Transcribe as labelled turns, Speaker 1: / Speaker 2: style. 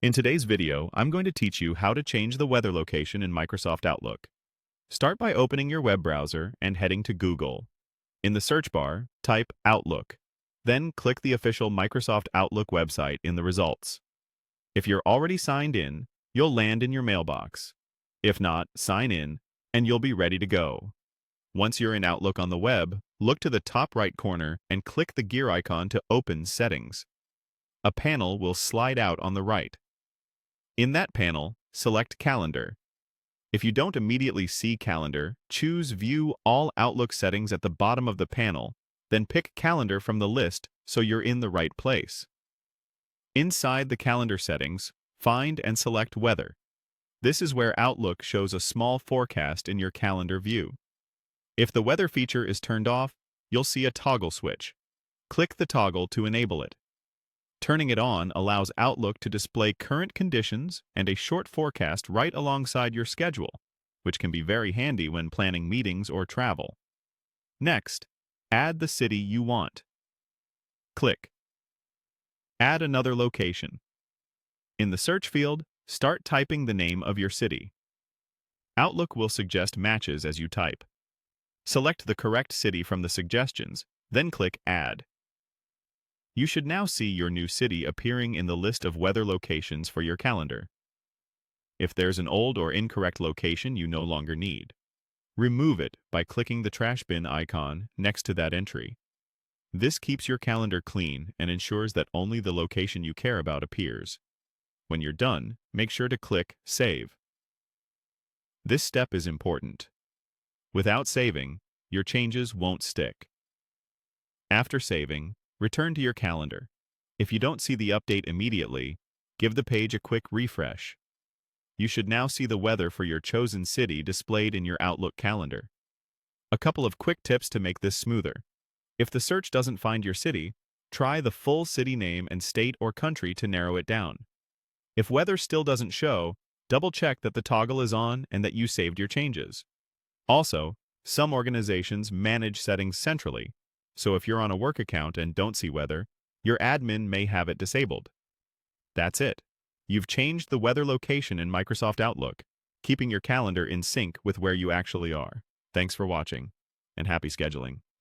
Speaker 1: In today's video, I'm going to teach you how to change the weather location in Microsoft Outlook. Start by opening your web browser and heading to Google. In the search bar, type Outlook. Then click the official Microsoft Outlook website in the results. If you're already signed in, you'll land in your mailbox. If not, sign in, and you'll be ready to go. Once you're in Outlook on the web, look to the top right corner and click the gear icon to open Settings. A panel will slide out on the right. In that panel, select Calendar. If you don't immediately see Calendar, choose View All Outlook Settings at the bottom of the panel, then pick Calendar from the list so you're in the right place. Inside the Calendar settings, find and select Weather. This is where Outlook shows a small forecast in your calendar view. If the weather feature is turned off, you'll see a toggle switch. Click the toggle to enable it. Turning it on allows Outlook to display current conditions and a short forecast right alongside your schedule, which can be very handy when planning meetings or travel. Next, add the city you want. Click. Add another location. In the search field, start typing the name of your city. Outlook will suggest matches as you type. Select the correct city from the suggestions, then click Add. You should now see your new city appearing in the list of weather locations for your calendar. If there's an old or incorrect location you no longer need, remove it by clicking the trash bin icon next to that entry. This keeps your calendar clean and ensures that only the location you care about appears. When you're done, make sure to click Save. This step is important. Without saving, your changes won't stick. After saving, return to your calendar. If you don't see the update immediately, give the page a quick refresh. You should now see the weather for your chosen city displayed in your Outlook calendar. A couple of quick tips to make this smoother. If the search doesn't find your city, try the full city name and state or country to narrow it down. If weather still doesn't show, double-check that the toggle is on and that you saved your changes. Also, some organizations manage settings centrally, so if you're on a work account and don't see weather, your admin may have it disabled. That's it. You've changed the weather location in Microsoft Outlook, keeping your calendar in sync with where you actually are. Thanks for watching, and happy scheduling.